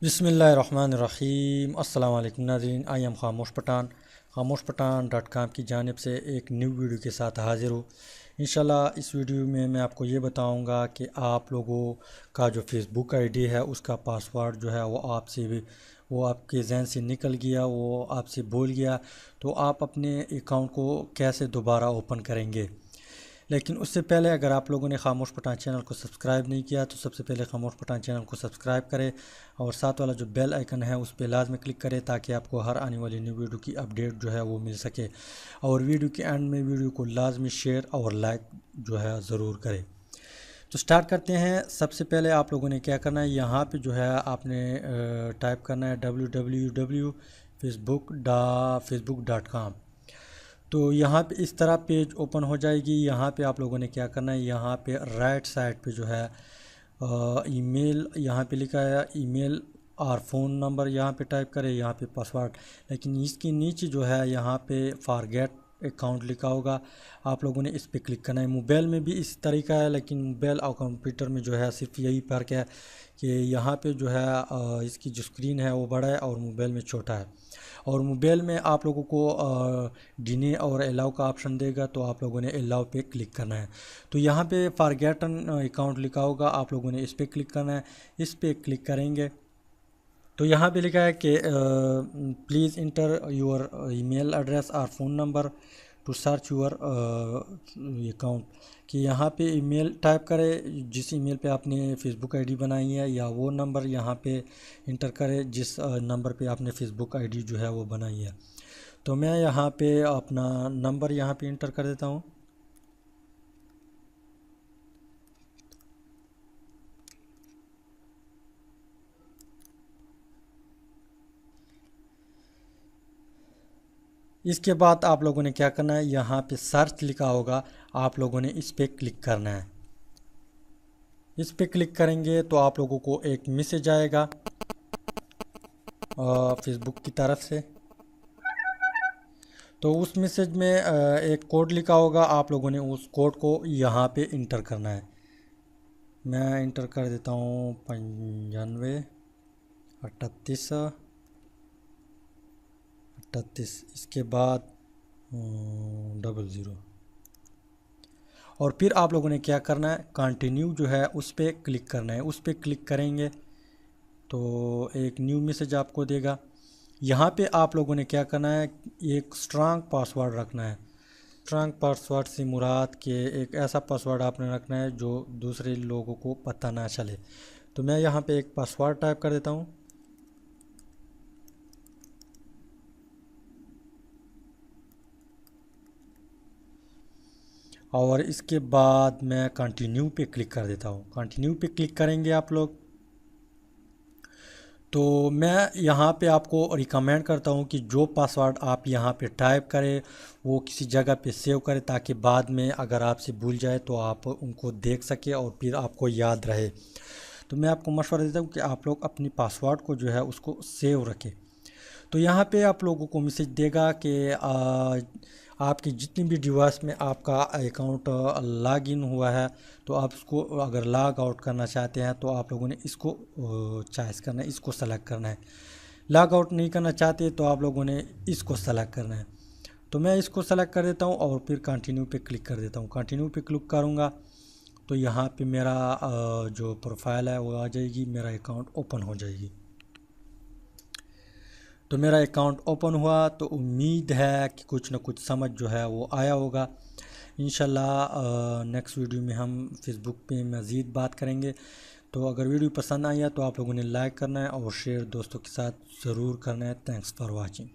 बिस्मिल्लाहिर्रहमानिर्रहीम। अस्सलाम वालेकुम नाज़रीन, आई एम खामोश पठान .com की जानिब से एक न्यू वीडियो के साथ हाज़िर हूँ। इंशाल्लाह इस वीडियो में मैं आपको ये बताऊँगा कि आप लोगों का जो फेसबुक आईडी है उसका पासवर्ड जो है वो आपके जहन से निकल गया, वो आपसे भूल गया, तो आप अपने अकाउंट को कैसे दोबारा ओपन करेंगे। लेकिन उससे पहले अगर आप लोगों ने खामोश पठान चैनल को सब्सक्राइब नहीं किया तो सबसे पहले खामोश पठान चैनल को सब्सक्राइब करें और साथ वाला जो बेल आइकन है उस पर लाजमी क्लिक करें ताकि आपको हर आने वाली न्यू वीडियो की अपडेट जो है वो मिल सके। और वीडियो के एंड में वीडियो को लाजमी शेयर और लाइक जो है ज़रूर करें। तो स्टार्ट करते हैं। सबसे पहले आप लोगों ने क्या करना है, यहाँ पे जो है आपने टाइप करना है www.facebook.com। तो यहाँ पे इस तरह पेज ओपन हो जाएगी। यहाँ पे आप लोगों ने क्या करना है, यहाँ पे राइट साइड पे जो है ईमेल यहाँ पे लिखा है, ईमेल और फ़ोन नंबर यहाँ पे टाइप करें, यहाँ पे पासवर्ड। लेकिन इसके नीचे जो है यहाँ पे फॉरगेट अकाउंट लिखा होगा, आप लोगों ने इस पे क्लिक करना है। मोबाइल में भी इस तरीका है, लेकिन मोबाइल और कंप्यूटर में जो है सिर्फ यही फ़र्क है कि यहाँ पे जो है इसकी जो स्क्रीन है वो बड़ा है और मोबाइल में छोटा है। और मोबाइल में आप लोगों को डिने और अलाउ का ऑप्शन देगा, तो आप लोगों ने अलाउ पे क्लिक करना है। तो यहाँ पे फॉरगेटन अकाउंट लिखा होगा, आप लोगों ने इस पे क्लिक करना है। इस पे क्लिक करेंगे तो यहाँ पे लिखा है कि please enter your email address और phone number to search your account, कि यहाँ पे ईमेल टाइप करें जिस ईमेल पे आपने फ़ेसबुक आईडी बनाई है, या वो नंबर यहाँ पे इंटर करें जिस नंबर पे आपने फ़ेसबुक आईडी जो है वो बनाई है। तो मैं यहाँ पे अपना नंबर यहाँ पे इंटर कर देता हूँ। इसके बाद आप लोगों ने क्या करना है, यहाँ पे सर्च लिखा होगा, आप लोगों ने इस पे क्लिक करना है। इस पे क्लिक करेंगे तो आप लोगों को एक मैसेज आएगा फेसबुक की तरफ से। तो उस मैसेज में एक कोड लिखा होगा, आप लोगों ने उस कोड को यहाँ पे इंटर करना है। मैं इंटर कर देता हूँ 95 38 38। इसके बाद 00। और फिर आप लोगों ने क्या करना है, कंटिन्यू जो है उस पर क्लिक करना है। उस पर क्लिक करेंगे तो एक न्यू मैसेज आपको देगा। यहाँ पे आप लोगों ने क्या करना है, एक स्ट्रांग पासवर्ड रखना है। स्ट्रांग पासवर्ड से मुराद के एक ऐसा पासवर्ड आपने रखना है जो दूसरे लोगों को पता ना चले। तो मैं यहाँ पे एक पासवर्ड टाइप कर देता हूँ। और इसके बाद मैं कंटिन्यू पे क्लिक कर देता हूँ। कंटिन्यू पे क्लिक करेंगे आप लोग, तो मैं यहाँ पे आपको रिकमेंड करता हूँ कि जो पासवर्ड आप यहाँ पे टाइप करें वो किसी जगह पे सेव करें, ताकि बाद में अगर आपसे भूल जाए तो आप उनको देख सके और फिर आपको याद रहे। तो मैं आपको मशवरा देता हूँ कि आप लोग अपनी पासवर्ड को जो है उसको सेव रखें। तो यहाँ पे आप लोगों को मैसेज देगा कि आपकी जितनी भी डिवाइस में आपका अकाउंट लॉग इन हुआ है, तो आप उसको अगर लॉग आउट करना चाहते हैं तो आप लोगों ने इसको चॉइस करना है, इसको सेलेक्ट करना है। लॉग आउट नहीं करना चाहते तो आप लोगों ने इसको सेलेक्ट करना है। तो मैं इसको सेलेक्ट कर देता हूँ और फिर कंटिन्यू पे क्लिक कर देता हूँ। कंटिन्यू पे क्लिक करूँगा तो यहाँ पे मेरा जो प्रोफाइल है वो आ जाएगी, मेरा अकाउंट ओपन हो जाएगी। तो मेरा अकाउंट ओपन हुआ, तो उम्मीद है कि कुछ ना कुछ समझ जो है वो आया होगा। इंशाल्लाह नेक्स्ट वीडियो में हम फेसबुक पे मज़ीद बात करेंगे। तो अगर वीडियो पसंद आई है तो आप लोगों ने लाइक करना है और शेयर दोस्तों के साथ ज़रूर करना है। Thanks for watching.